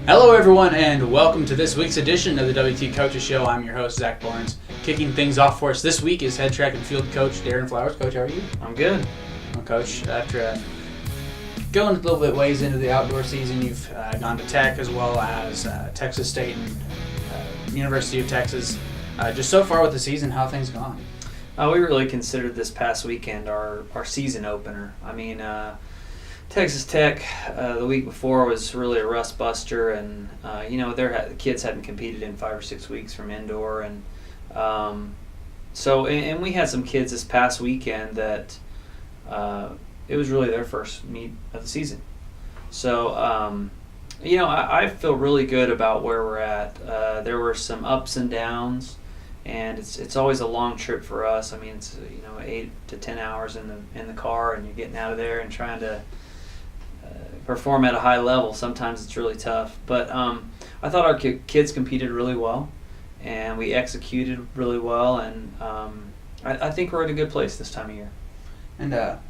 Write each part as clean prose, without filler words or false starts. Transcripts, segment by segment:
Hello everyone and welcome to this week's edition of the WT Coaches Show. I'm your host, Zach Barnes. Kicking things off for us this week is head track and field coach Darren Flowers. Coach, how are you? I'm good. Well, Coach, after going a little bit ways into the outdoor season, you've gone to Tech as well as Texas State and University of Texas. Just so far with the season, how have things gone? We really considered this past weekend our season opener. I mean, Texas Tech the week before was really a rust buster, and the kids hadn't competed in 5 or 6 weeks from indoor, and and we had some kids this past weekend that it was really their first meet of the season. So I feel really good about where we're at. There were some ups and downs, and it's always a long trip for us. I mean, it's 8 to 10 hours in the car, and you're getting out of there and trying to perform at a high level. Sometimes it's really tough, but I thought our kids competed really well, and we executed really well, and I think we're in a good place this time of year. And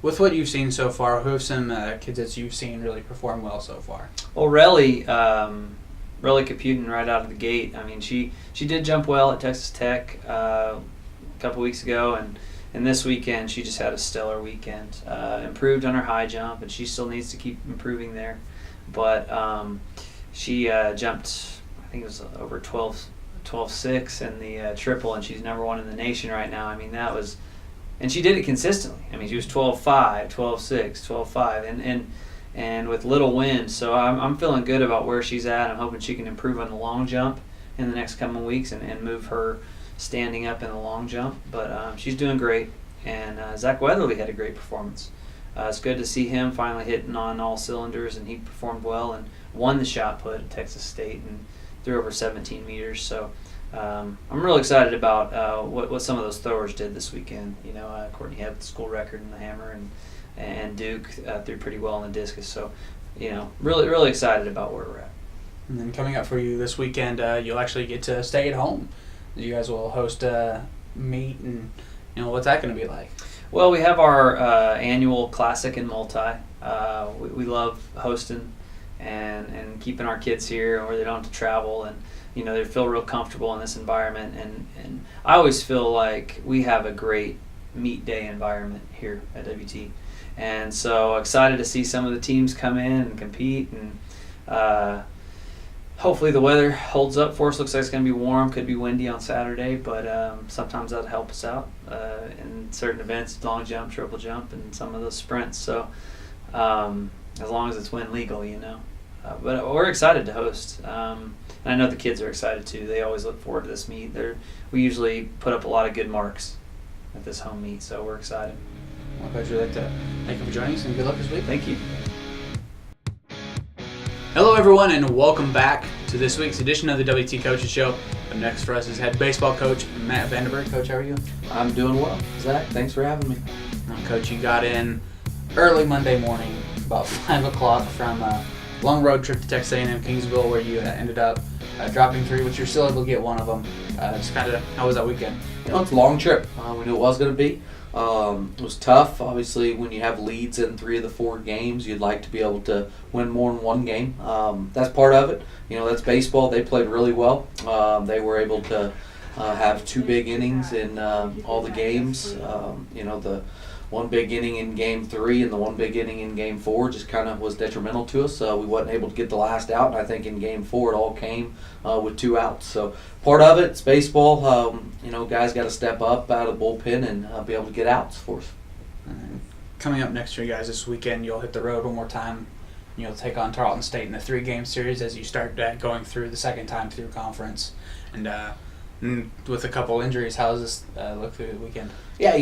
with what you've seen so far, who have some kids that you've seen really perform well so far? Well, Relly computing right out of the gate. I mean, she did jump well at Texas Tech a couple weeks ago, and this weekend she just had a stellar weekend. Improved on her high jump, and she still needs to keep improving there. But she jumped, I think it was over 12.6 in the triple, and she's number one in the nation right now. I mean, that was, and she did it consistently. I mean, she was 12.5, 12.6, 12.5, and with little wind. So I'm feeling good about where she's at. I'm hoping she can improve on the long jump in the next couple of weeks and move her standing up in the long jump, but she's doing great. And Zach Weatherly had a great performance. It's good to see him finally hitting on all cylinders, and he performed well and won the shot put at Texas State and threw over 17 meters. So I'm really excited about what some of those throwers did this weekend. Courtney had the school record in the hammer, and Duke threw pretty well in the discus. So really excited about where we're at. And then coming up for you this weekend, you'll actually get to stay at home. You guys will host a meet, and what's that going to be like? Well, we have our annual classic in multi. We love hosting and keeping our kids here where they don't have to travel, and they feel real comfortable in this environment. And I always feel like we have a great meet day environment here at WT, and so excited to see some of the teams come in and compete, and hopefully the weather holds up for us. Looks like it's going to be warm. Could be windy on Saturday, but sometimes that'll help us out in certain events, long jump, triple jump, and some of those sprints. So as long as it's wind legal, But we're excited to host. And I know the kids are excited too. They always look forward to this meet. We usually put up a lot of good marks at this home meet, so we're excited. Well, Coach, we'd like to thank you for joining us, and good luck this week. Thank you. Hello everyone and welcome back to this week's edition of the WT Coaches Show. Up next for us is head baseball coach Matt Vanderburg. Coach, how are you? I'm doing well. Zach, thanks for having me. Coach, you got in early Monday morning, about 5 o'clock from a long road trip to Texas A&M Kingsville, where you ended up dropping 3, which you're still able to get one of them. Just kind of, how was that weekend? It's a long trip. We knew it was going to be. It was tough. Obviously, when you have leads in 3 of the 4 games, you'd like to be able to win more than one game. That's part of it. That's baseball. They played really well. They were able to have 2 big innings in all the games. The one big inning in Game 3 and the one big inning in Game 4 just kind of was detrimental to us. We wasn't able to get the last out, and I think in Game 4 it all came with 2 outs. So part of it, it's baseball. Guys got to step up out of the bullpen and be able to get outs for us. Coming up next year, guys, this weekend you'll hit the road one more time. You'll take on Tarleton State in the 3-game series as you start going through the second time through conference. And with a couple injuries, how does this look through the weekend? Yeah,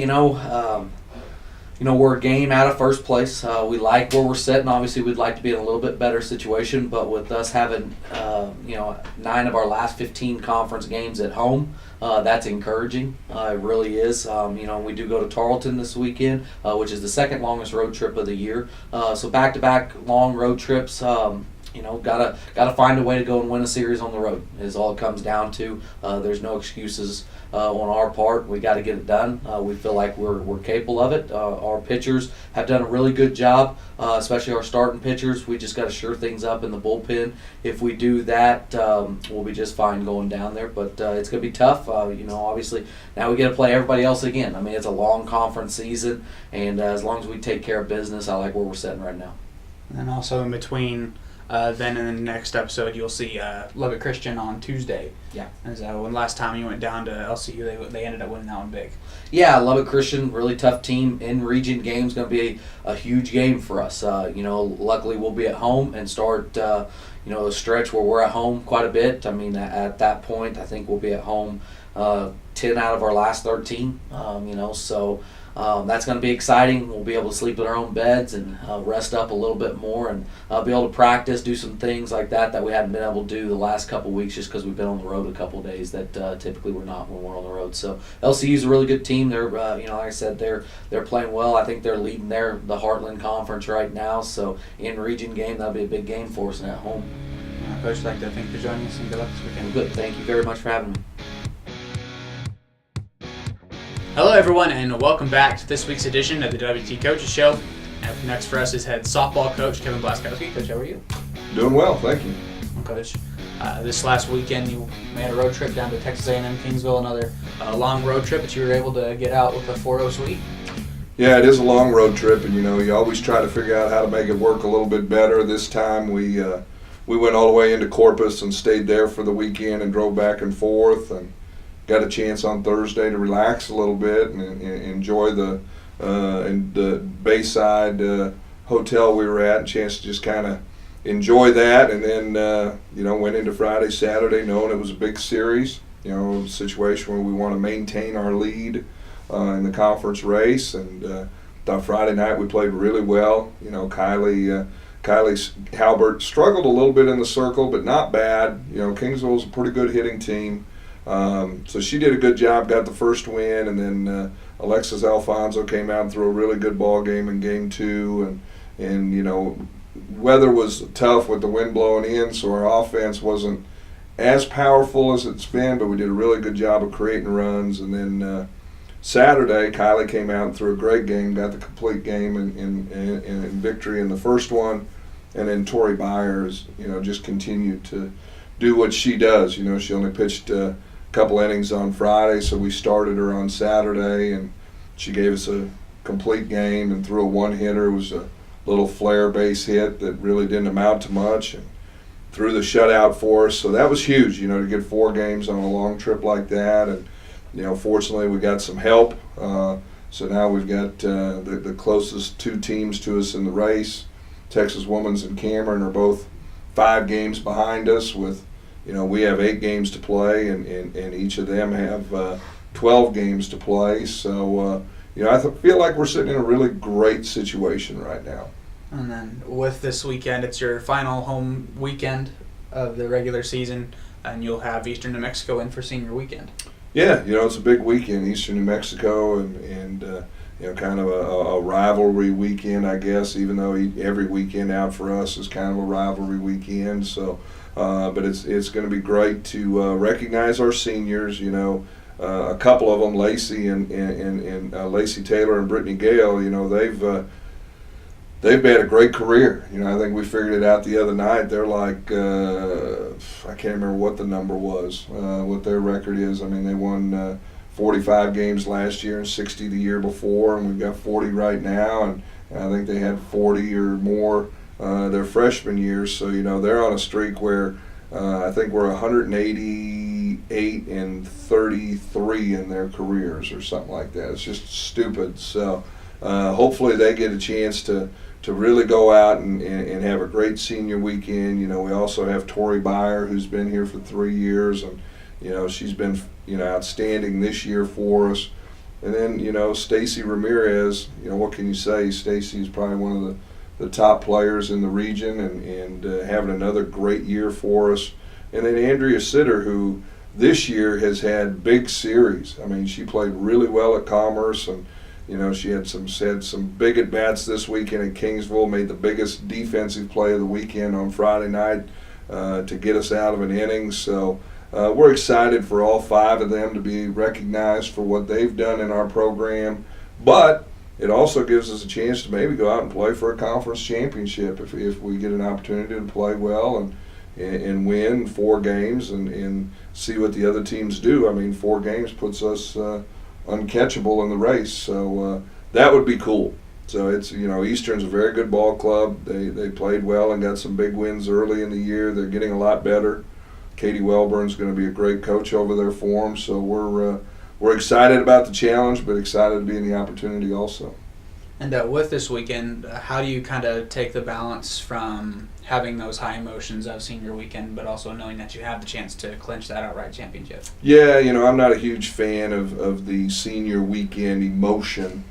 we're a game out of first place. We like where we're sitting. Obviously, we'd like to be in a little bit better situation, but with us having 9 of our last 15 conference games at home, that's encouraging. It really is. We do go to Tarleton this weekend, which is the second longest road trip of the year. So back-to-back long road trips. gotta find a way to go and win a series on the road is all it comes down to. There's no excuses on our part. We got to get it done. We feel like we're capable of it. Our pitchers have done a really good job, especially our starting pitchers. We just got to shore things up in the bullpen. If we do that, we'll be just fine going down there. But it's going to be tough. Obviously now we got to play everybody else again. I mean, it's a long conference season, and as long as we take care of business, I like where we're sitting right now. And also in between. Then in the next episode, you'll see Lubbock Christian on Tuesday. Yeah. And so when last time you went down to LCU, they ended up winning that one big. Yeah, Lubbock Christian, really tough team. In region game's going to be a huge game for us. Luckily we'll be at home and start a stretch where we're at home quite a bit. I mean, at that point, I think we'll be at home 10 out of our last 13. That's going to be exciting. We'll be able to sleep in our own beds and rest up a little bit more and be able to practice, do some things like that we hadn't been able to do the last couple weeks just because we've been on the road a couple of days that typically we're not when we're on the road. So LCU's a really good team. They're like I said, they're playing well. I think they're leading the Heartland Conference right now. So in region game, that'll be a big game for us and at home. Coach, I'd like to thank you for joining us and good luck this weekend. Good. Thank you very much for having me. Hello, everyone, and welcome back to this week's edition of the WT Coaches Show. And next for us is head softball coach Kevin Blaskowski. Coach, how are you? Doing well, thank you. Coach, this last weekend you made a road trip down to Texas A&M Kingsville, another long road trip, but you were able to get out with a 4-0 sweep. Yeah, it is a long road trip, and you always try to figure out how to make it work a little bit better. This time we went all the way into Corpus and stayed there for the weekend and drove back and forth and got a chance on Thursday to relax a little bit and enjoy the Bayside hotel we were at, and chance to just kind of enjoy that. And then went into Friday, Saturday, knowing it was a big series. A situation where we want to maintain our lead in the conference race. And thought Friday night we played really well. Kylie Halbert struggled a little bit in the circle, but not bad. Kingsville's a pretty good hitting team. So she did a good job, got the first win, and then Alexis Alfonso came out and threw a really good ball game in game 2, and weather was tough with the wind blowing in, so our offense wasn't as powerful as it's been, but we did a really good job of creating runs. And then Saturday, Kylie came out and threw a great game, got the complete game in victory in the first one, and then Tori Byers, just continued to do what she does. She only pitched couple innings on Friday, so we started her on Saturday, and she gave us a complete game and threw a one-hitter. It was a little flare base hit that really didn't amount to much, and threw the shutout for us. So that was huge, to get 4 games on a long trip like that. And fortunately we got some help. So now we've got the closest 2 teams to us in the race. Texas Women's and Cameron are both 5 games behind us with we have 8 games to play, and each of them have 12 games to play. So, I feel like we're sitting in a really great situation right now. And then with this weekend, it's your final home weekend of the regular season, and you'll have Eastern New Mexico in for senior weekend. Yeah, it's a big weekend, Eastern New Mexico, and kind of a rivalry weekend, I guess, even though every weekend out for us is kind of a rivalry weekend. So. But it's going to be great to recognize our seniors. A couple of them, Lacey and Lacey Taylor and Brittany Gale. They've had a great career. I think we figured it out the other night. They're like I can't remember what the number was, what their record is. I mean, they won 45 games last year and 60 the year before, and we've got 40 right now, and I think they had 40 or more their freshman year. So they're on a streak where I think we're 188 and 33 in their careers or something like that. It's just stupid. So hopefully they get a chance to really go out and have a great senior weekend. We also have Tori Byer, who's been here for 3 years, and she's been outstanding this year for us. And then Stacy Ramirez. What can you say? Stacy is probably one of the top players in the region, and having another great year for us. And then Andrea Sitter, who this year has had big series. I mean, she played really well at Commerce, and She had some big at bats this weekend at Kingsville. Made the biggest defensive play of the weekend on Friday night to get us out of an inning. So we're excited for all 5 of them to be recognized for what they've done in our program. But it also gives us a chance to maybe go out and play for a conference championship if we get an opportunity to play well and win 4 games and see what the other teams do. I mean, 4 games puts us uncatchable in the race, so that would be cool. So it's Eastern's a very good ball club. They played well and got some big wins early in the year. They're getting a lot better. Katie Welburn's going to be a great coach over there for them. So we're excited about the challenge, but excited to be in the opportunity also. And with this weekend, how do you kind of take the balance from having those high emotions of senior weekend, but also knowing that you have the chance to clinch that outright championship? Yeah, I'm not a huge fan of the senior weekend emotion.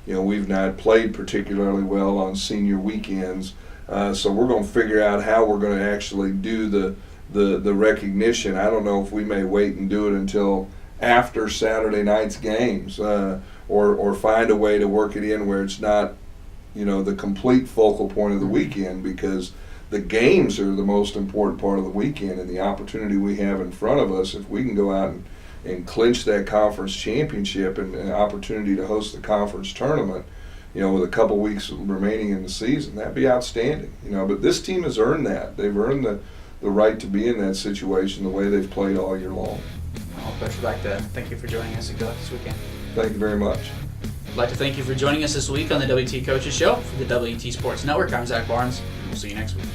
We've not played particularly well on senior weekends, so we're going to figure out how we're going to actually do the recognition. I don't know if we may wait and do it until after Saturday night's games, or find a way to work it in where it's not, the complete focal point of the weekend, because the games are the most important part of the weekend, and the opportunity we have in front of us, if we can go out and clinch that conference championship and an opportunity to host the conference tournament, with a couple weeks remaining in the season, that'd be outstanding. But this team has earned that. They've earned the right to be in that situation the way they've played all year long. Well, Coach, I'd like to thank you for joining us this weekend. Thank you very much. I'd like to thank you for joining us this week on the WT Coaches Show. For the WT Sports Network, I'm Zach Barnes, and we'll see you next week.